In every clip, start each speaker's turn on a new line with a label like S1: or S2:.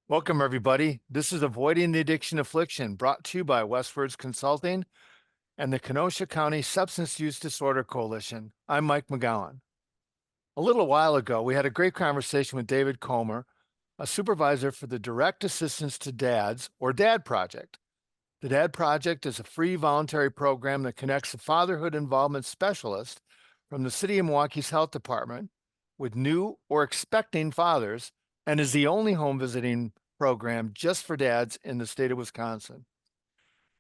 S1: Welcome, everybody. This is Avoiding the Addiction Affliction, brought to you by Westwards Consulting and the Kenosha County Substance Use Disorder Coalition. I'm Mike McGowan. A little while ago, we had a great conversation with David Comer, a supervisor for the Direct Assistance to Dads, or DAD Project. The DAD Project is a free voluntary program that connects a fatherhood involvement specialist from the City of Milwaukee's Health Department with new or expecting fathers and is the only home visiting program just for dads in the state of Wisconsin.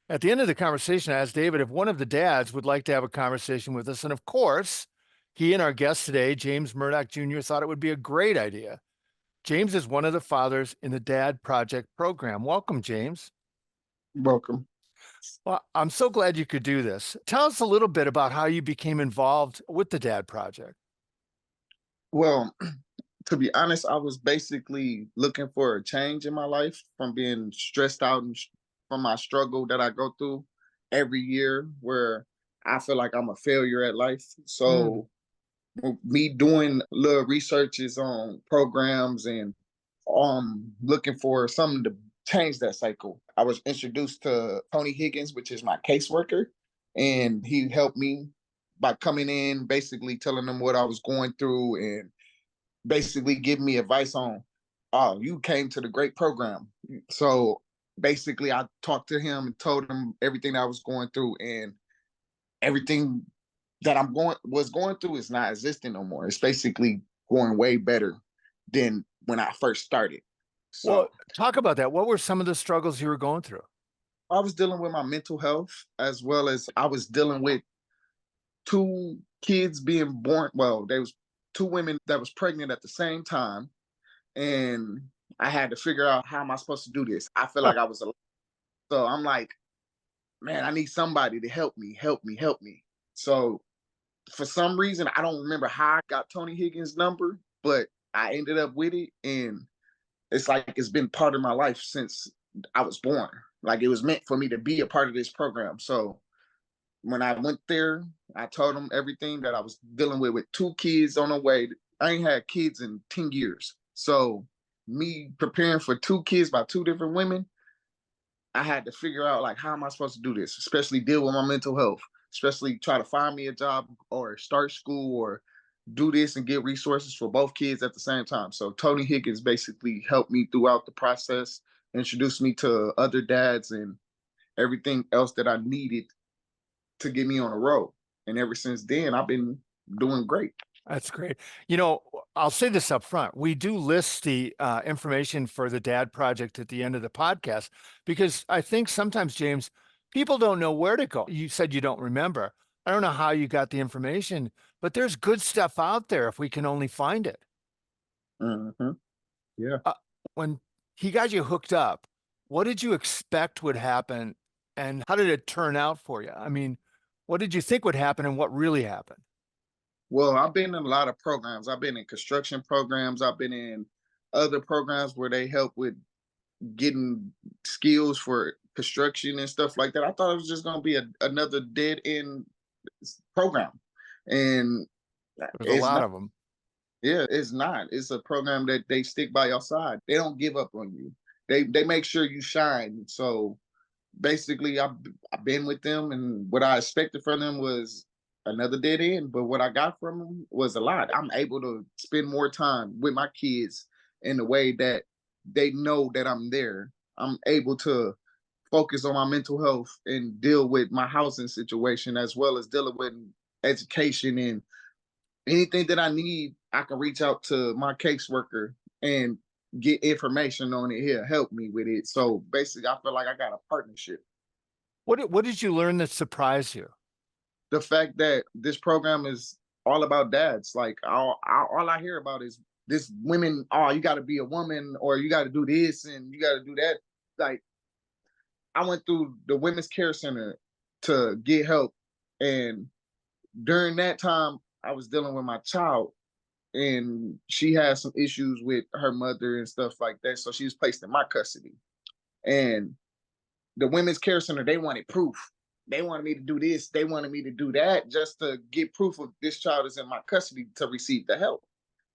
S1: At the end of the conversation, I asked David if one of the dads would like to have a conversation with us. And of course, he and our guest today, James Murdock Jr., thought it would be a great idea. James is one of the fathers in the DAD Project program. Welcome, James.
S2: Welcome.
S1: Well, I'm so glad you could do this. Tell us a little bit about how you became involved with the DAD Project.
S2: Well, to be honest, I was basically looking for a change in my life from being stressed out and from my struggle that I go through every year where I feel like I'm a failure at life. So me doing little researches on programs and looking for something to change that cycle. I was introduced to Tony Higgins, which is my caseworker, and he helped me by coming in, basically telling them what I was going through and basically giving me advice on, oh, you came to the great program. So basically I talked to him and told him everything that I was going through, and everything that was going through is not existing no more. It's basically going way better than when I first started. So
S1: Well, talk about that. What were some of the struggles you were going through?
S2: I was dealing with my mental health, as well as I was dealing with two kids being born. Well, there was two women that was pregnant at the same time, and I had to figure out, how am I supposed to do this? I feel like I was alone. So I'm like, man, I need somebody to help me, help me, help me. So for some reason, I don't remember how I got Tony Higgins' number, but I ended up with it, and it's like it's been part of my life since I was born. Like, it was meant for me to be a part of this program. So when I went there, I told them everything that I was dealing with two kids on the way. I ain't had kids in 10 years. So me preparing for two kids by two different women, I had to figure out, like, how am I supposed to do this, especially deal with my mental health, especially try to find me a job or start school or do this and get resources for both kids at the same time. So Tony Higgins basically helped me throughout the process, introduced me to other dads and everything else that I needed to get me on a road. And ever since then, I've been doing great.
S1: That's great. You know, I'll say this up front. We do list the information for the DAD Project at the end of the podcast because I think sometimes, James, people don't know where to go. You said you don't remember. I don't know how you got the information, but there's good stuff out there if we can only find it.
S2: Mm-hmm. Yeah.
S1: When he got you hooked up, what did you expect would happen and how did it turn out for you? I mean, what did you think would happen and what really happened?
S2: Well, I've been in a lot of programs. I've been in construction programs. I've been in other programs where they help with getting skills for construction and stuff like that. I thought it was just going to be another dead end program. And
S1: There's a
S2: it's
S1: lot
S2: not.
S1: of them.
S2: Yeah, it's not. It's a program that they stick by your side. They don't give up on you. They make sure you shine. So basically, I've been with them, and what I expected from them was another dead end. But what I got from them was a lot. I'm able to spend more time with my kids in the way that they know that I'm there. I'm able to focus on my mental health and deal with my housing situation, as well as dealing with education and anything that I need. I can reach out to my caseworker and get information on it. He'll help me with it. So basically, I feel like I got a partnership.
S1: What did you learn that surprised you?
S2: The fact that this program is all about dads. Like, all I hear about is this women. Oh, you got to be a woman, or you got to do this and you got to do that. Like, I went through the women's care center to get help, and during that time, I was dealing with my child, and she had some issues with her mother and stuff like that. So she was placed in my custody. And the women's care center, they wanted proof. They wanted me to do this. They wanted me to do that just to get proof of this child is in my custody to receive the help.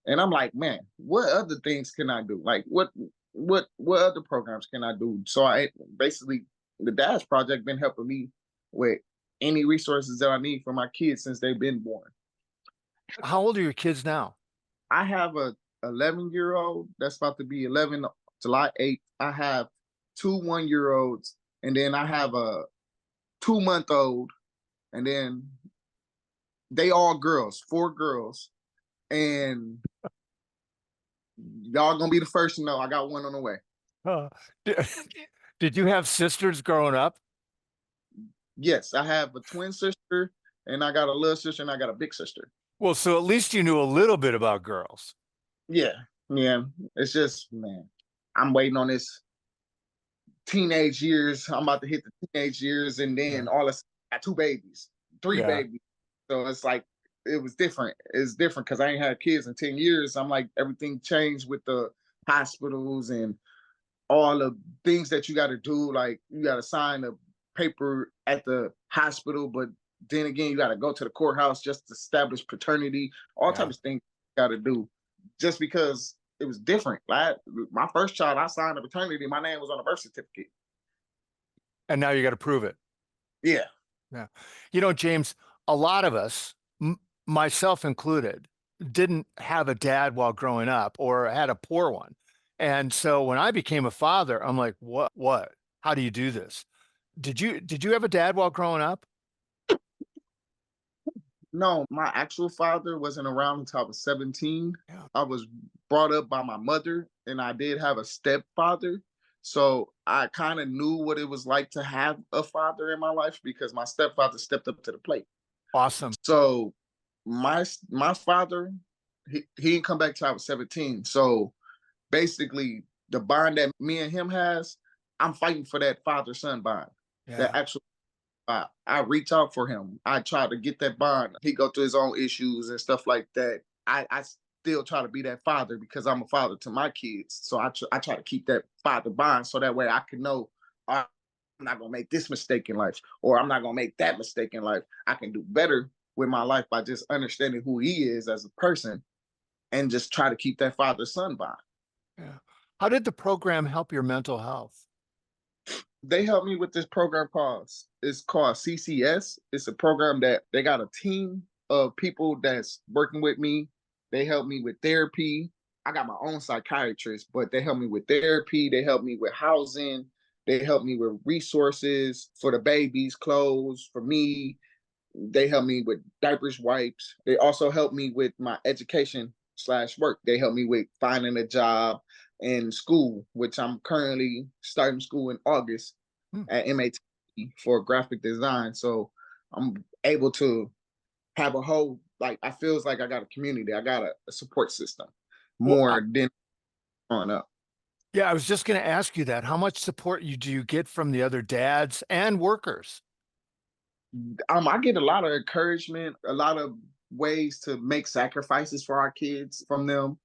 S2: And I'm like, man, what other things can I do? Like, what? what other programs can I do? So I basically the Dash Project been helping me with any resources that I need for my kids since they've been born.
S1: How old are your kids now?
S2: I have a 11-year-old that's about to be 11 July 8th. I have two 1-year olds, and then I have a 2-month old, and then they all girls, 4 girls, and y'all gonna be the first to know I got one on the way.
S1: Uh, did, did you have sisters growing up?
S2: Yes, I have a twin sister, and I got a little sister, and I got a big sister.
S1: Well, so at least you knew a little bit about girls.
S2: Yeah, yeah. It's just, man, I'm waiting on this teenage years. I'm about to hit the teenage years, and
S1: Yeah.
S2: then all of I got 2 babies, three
S1: Yeah.
S2: babies. So it's like it was different. It's different because I ain't had kids in 10 years. I'm like everything changed with the hospitals and all the things that you got to do. Like you got to sign a paper at the hospital, but then again, you got to go to the courthouse just to establish paternity. All
S1: Yeah.
S2: types of things you got to do, just because it was different. Like my first child, I signed a paternity. My name was on the birth certificate.
S1: And now you got to prove it.
S2: Yeah,
S1: Yeah. You know, James, a lot of us, myself included, didn't have a dad while growing up or had a poor one. And so when I became a father, I'm like, what? How do you do this? Did you have a dad while growing up?
S2: no, my actual father wasn't around until I was 17.
S1: Yeah.
S2: I was brought up by my mother, and I did have a stepfather. So I kind of knew what it was like to have a father in my life because my stepfather stepped up to the plate.
S1: Awesome.
S2: So my father, he didn't come back till I was 17. So basically, the bond that me and him has, I'm fighting for that father son bond. That
S1: Yeah.
S2: actual I reach out for him. I try to get that bond. He go through his own issues and stuff like that. I still try to be that father because I'm a father to my kids. So I try to keep that father bond so that way I can know I'm not gonna make this mistake in life, or I'm not gonna make that mistake in life. I can do better with my life by just understanding who he is as a person and just try to keep that father son bond.
S1: Yeah. How did the program help your mental health?
S2: They helped me with this program called CCS. It's a program that they got a team of people that's working with me. They help me with therapy. I got my own psychiatrist, but they help me with therapy. They help me with housing. They help me with resources for the babies, clothes for me. They help me with diapers, wipes. They also help me with my education slash work. They help me with finding a job in school, which I'm currently starting school in August
S1: Hmm.
S2: at MAT for graphic design. So I'm able to have a whole like I feels like I got a community. I got a support system
S1: Well,
S2: more than growing up.
S1: yeah, I was just going to ask you that. How much support do you get from the other dads and workers?
S2: I get a lot of encouragement, a lot of ways to make sacrifices for our kids from them,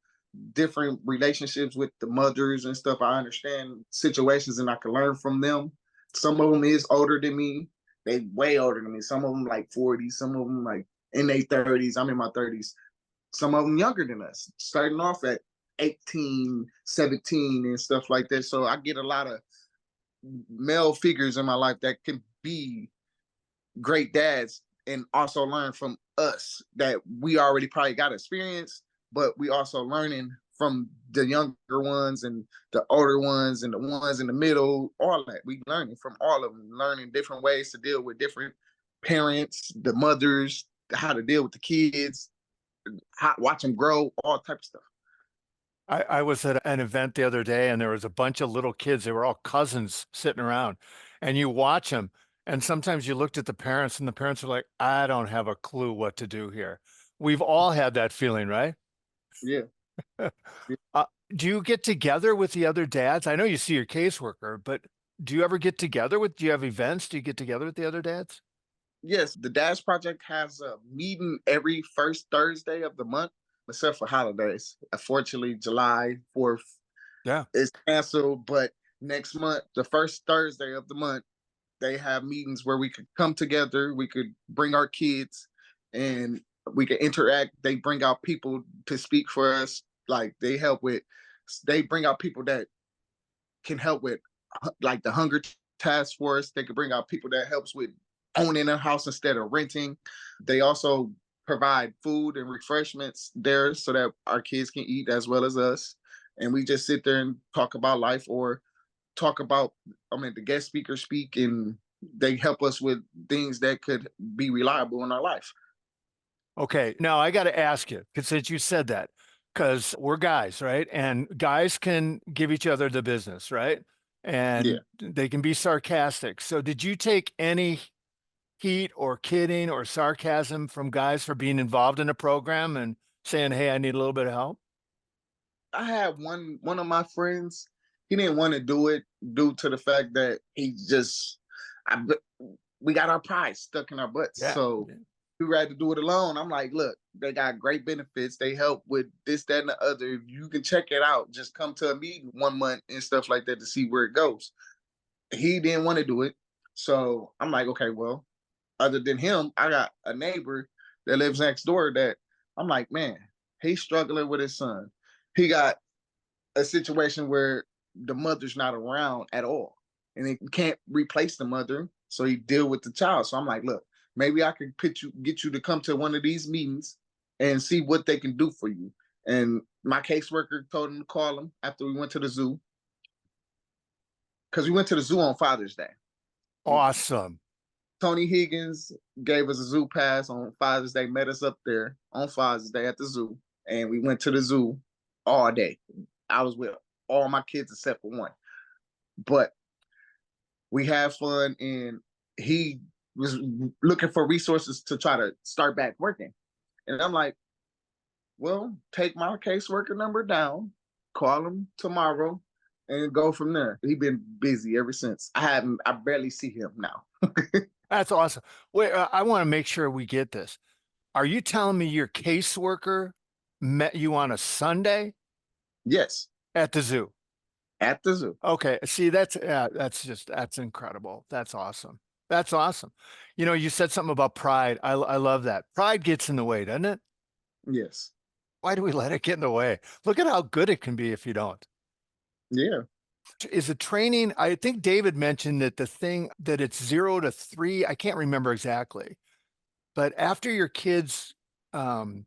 S2: different relationships with the mothers and stuff. I understand situations and I can learn from them. Some of them is older than me. They way older than me. Some of them like 40, some of them like in their 30s. I'm in my 30s. Some of them younger than us, starting off at 18, 17 and stuff like that. So I get a lot of male figures in my life that can be great dads and also learn from us that we already probably got experience, but we also learning from the younger ones and the older ones and the ones in the middle, all that. We learning from all of them, learning different ways to deal with different parents, the mothers, how to deal with the kids, how, watch them grow, all type of stuff.
S1: I was at an event the other day and there was a bunch of little kids. They were all cousins sitting around and you watch them. And sometimes you looked at the parents and the parents were like, I don't have a clue what to do here. We've all had that feeling, right?
S2: Yeah. Yeah.
S1: Uh, do you get together with the other dads? I know you see your caseworker, but do you ever get together with, do you have events? Do you get together with the other dads?
S2: Yes, the Dash Project has a meeting every first Thursday of the month, except for holidays. Unfortunately, July 4th
S1: Yeah.
S2: is canceled, but next month, the first Thursday of the month, they have meetings where we could come together, we could bring our kids, and we could interact. They bring out people to speak for us. Like they help with, they bring out people that can help with like the hunger task force. They can bring out people that helps with owning a house instead of renting. They also provide food and refreshments there so that our kids can eat as well as us. And we just sit there and talk about life or talk about, I mean, the guest speakers speak and they help us with things that could be reliable in our life.
S1: Okay, now I got to ask you, 'cause since you said that, because we're guys, right? And guys can give each other the business, right?
S2: Yeah.
S1: And they can be sarcastic. So, did you take any heat or kidding or sarcasm from guys for being involved in a program and saying, "Hey, I need a little bit of help"?
S2: I had one of my friends, he didn't want to do it due to the fact that he just I we got our pride stuck in our butts.
S1: Yeah.
S2: So we rather do it alone. I'm like, look, they got great benefits. They help with this, that, and the other. If you can check it out, just come to a meeting 1 month and stuff like that to see where it goes. He didn't want to do it. So I'm like, okay, well, other than him, I got a neighbor that lives next door that I'm like, man, he's struggling with his son. He got a situation where the mother's not around at all and they can't replace the mother, so he deal with the child. So I'm like, look, maybe I can get you to come to one of these meetings and see what they can do for you. And my caseworker told him to call him after we went to the zoo, because we went to the zoo on Father's Day.
S1: Awesome.
S2: Tony Higgins gave us a zoo pass on Father's Day, met us up there on Father's Day at the zoo, and we went to the zoo all day. I was with all my kids except for one. But we had fun, and he was looking for resources to try to start back working. And I'm like, well, take my caseworker number down, call him tomorrow, and go from there. He's been busy ever since. I barely see him now.
S1: That's awesome. Wait, I want to make sure we get this. Are you telling me your caseworker met you on a Sunday
S2: Yes,
S1: at the zoo?
S2: at the zoo.
S1: Okay. See, that's incredible. That's awesome. That's awesome. You know, you said something about pride. I love that. Pride gets in the way, doesn't it?
S2: Yes.
S1: Why do we let it get in the way? Look at how good it can be if you don't.
S2: Yeah.
S1: Is it training? I think David mentioned that the thing that it's 0 to 3, I can't remember exactly, but after your kids um,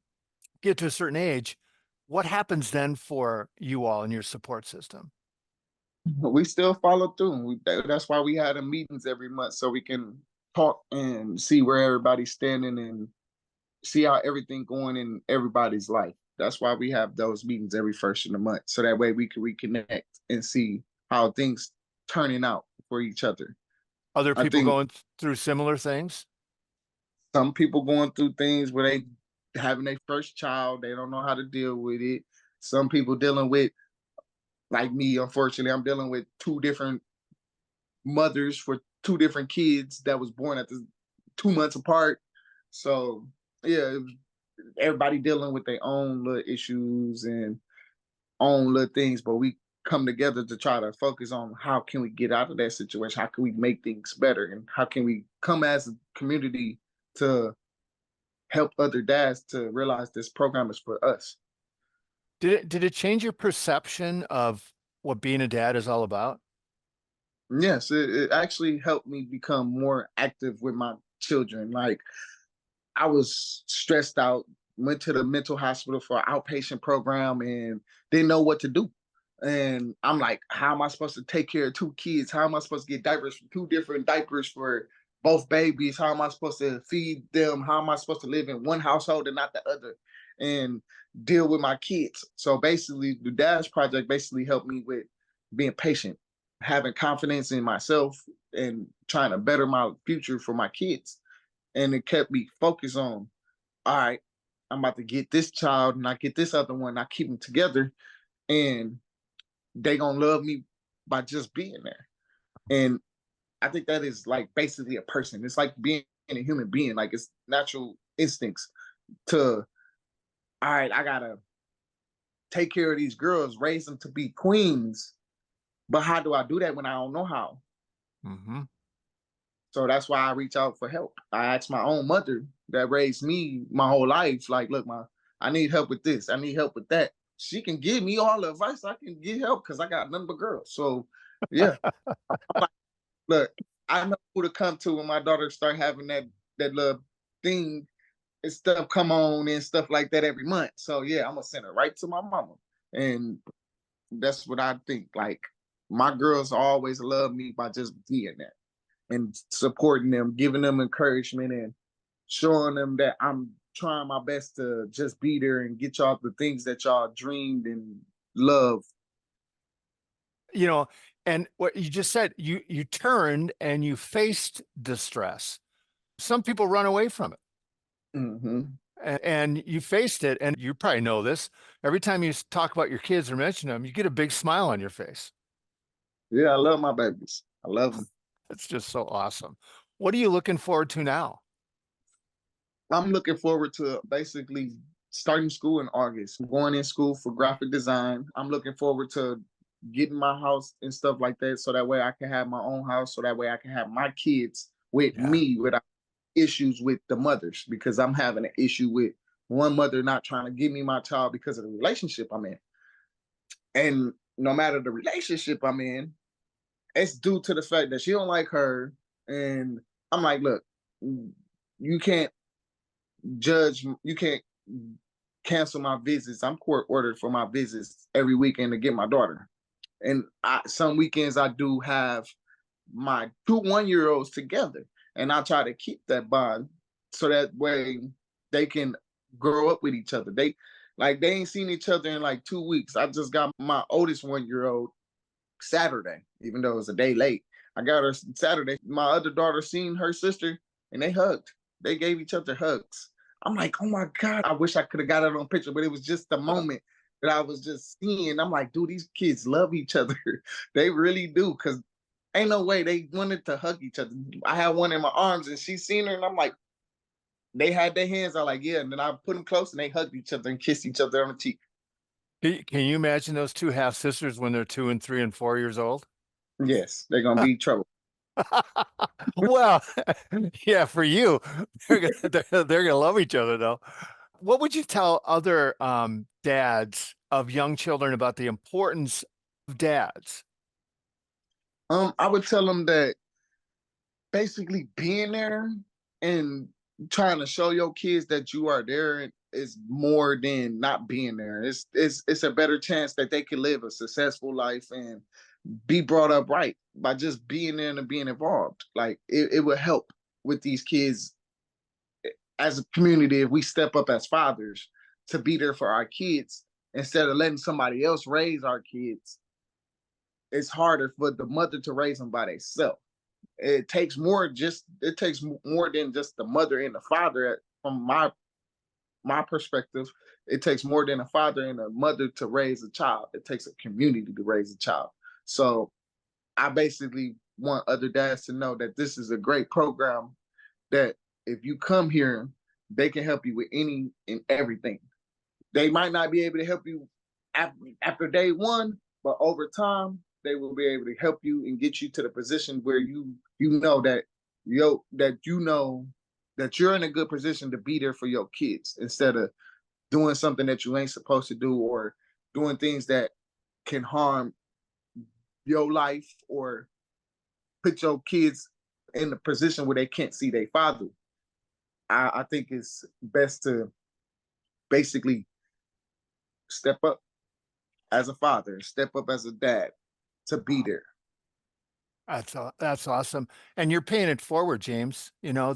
S1: get to a certain age, what happens then for you all in your support system?
S2: We still follow through. That's why we had the meetings every month so we can talk and see where everybody's standing and see how everything going in everybody's life. That's why we have those meetings every first of the month, so that way we can reconnect and see how things turning out for each other.
S1: Other
S2: I
S1: people
S2: think
S1: going through similar things?
S2: some people going through things where they having their first child, they don't know how to deal with it. Some people dealing with, like me, unfortunately, I'm dealing with two different mothers for two different kids that was born at the 2 months apart. So yeah, everybody dealing with their own little issues and own little things, but we come together to try to focus on how can we get out of that situation, how can we make things better, and how can we come as a community to help other dads to realize this program is for us.
S1: Did it change your perception of what being a dad is all about?
S2: Yes, it actually helped me become more active with my children. Like, I was stressed out, went to the mental hospital for an outpatient program and didn't know what to do. And I'm like, how am I supposed to take care of two kids? How am I supposed to get diapers from two different diapers for both babies? How am I supposed to feed them? How am I supposed to live in one household and not the other? And deal with my kids. So basically, the Dash Project basically helped me with being patient, having confidence in myself, and trying to better my future for my kids. And it kept me focused on, all right, I'm about to get this child and I get this other one. I keep them together and they gonna love me by just being there. And I think that is like basically a person. It's like being a human being. Like, it's natural instincts to, all right, I gotta take care of these girls, raise them to be queens. But how do I do that when I don't know how?
S1: Hmm.
S2: So that's why I reach out for help. I ask my own mother that raised me my whole life, like, look, I need help with this. I need help with that. She can give me all the advice I can get help because I got nothing but girls. So Yeah. Look, I know who to come to when my daughter start having that little thing and stuff come on and stuff like that every month. So yeah, I'm gonna send her right to my mama. And that's what I think. Like my girls always love me by just being there and supporting them, giving them encouragement and showing them that I'm trying my best to just be there and get y'all the things that y'all dreamed and love.
S1: You know, and what you just said, you turned and you faced distress. Some people run away from it.
S2: Hmm.
S1: And you faced it, and you probably know this. Every time you talk about your kids or mention them, you get a big smile on your face.
S2: Yeah, I love my babies. I love them.
S1: It's just so awesome. What are you looking forward to now?
S2: I'm looking forward to basically starting school in August. I'm going in school for graphic design. I'm looking forward to getting my house and stuff like that, so that way I can have my own house, so that way I can have my kids with
S1: Yeah.
S2: me without issues with the mothers, because I'm having an issue with one mother not trying to give me my child because of the relationship I'm in. And no matter the relationship I'm in, it's due to the fact that she don't like her. And I'm like, look, you can't you can't cancel my visits. I'm court ordered for my visits every weekend to get my daughter. And some weekends I do have my 2 1 year olds together. And I try to keep that bond so that way they can grow up with each other. They ain't seen each other in like 2 weeks. I just got my oldest 1 year old Saturday, even though it was a day late. I got her Saturday. My other daughter seen her sister and they hugged. They gave each other hugs. I'm like, oh my God, I wish I could have got it on picture, but it was just the moment that I was just seeing. I'm like, dude, these kids love each other. They really do. Cause ain't no way they wanted to hug each other. I had one in my arms and she seen her and I'm like, they had their hands. I'm like, yeah. And then I put them close and they hugged each other and kissed each other on the cheek.
S1: Can you imagine those two half sisters when they're 2 and 3 and 4 years old?
S2: Yes, they're gonna be trouble.
S1: Well, yeah, for you, they're gonna love each other though. What would you tell other dads of young children about the importance of dads?
S2: I would tell them that basically being there and trying to show your kids that you are there is more than not being there. It's a better chance that they can live a successful life and be brought up right by just being there and being involved. Like it would help with these kids as a community if we step up as fathers to be there for our kids instead of letting somebody else raise our kids. It's harder for the mother to raise them by themselves. It takes more than just the mother and the father. From my perspective, it takes more than a father and a mother to raise a child. It takes a community to raise a child. So I basically want other dads to know that this is a great program, that if you come here, they can help you with any and everything. They might not be able to help you after day one, but over time, they will be able to help you and get you to the position where you know that you know that you're in a good position to be there for your kids instead of doing something that you ain't supposed to do, or doing things that can harm your life or put your kids in a position where they can't see their father. I think it's best to basically step up as a father, step up as a dad to be there.
S1: That's awesome. And you're paying it forward, James. You know,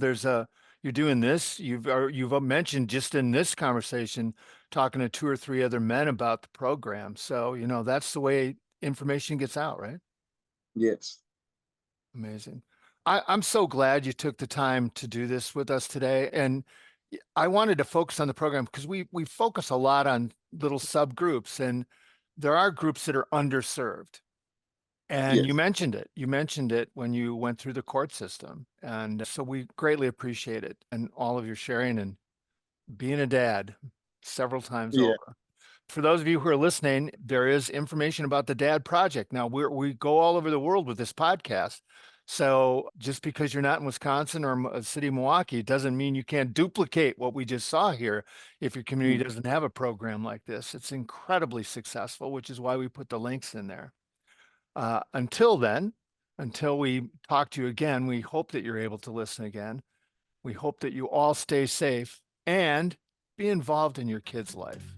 S1: you're doing this. You've mentioned just in this conversation, talking to 2 or 3 other men about the program. So, you know, that's the way information gets out, right?
S2: Yes.
S1: Amazing. I'm so glad you took the time to do this with us today. And I wanted to focus on the program because we focus a lot on little subgroups, and there are groups that are underserved. And you
S2: Yes.
S1: mentioned it. You mentioned it when you went through the court system. And so we greatly appreciate it and all of your sharing and being a dad several times
S2: Yeah.
S1: over. For those of you who are listening, there is information about the Dad Project. Now we go all over the world with this podcast. So just because you're not in Wisconsin or a city of Milwaukee doesn't mean you can't duplicate what we just saw here if your community
S2: Mm.
S1: doesn't have a program like this. It's incredibly successful, which is why we put the links in there. Until then, until we talk to you again, we hope that you're able to listen again. We hope that you all stay safe and be involved in your kids' life.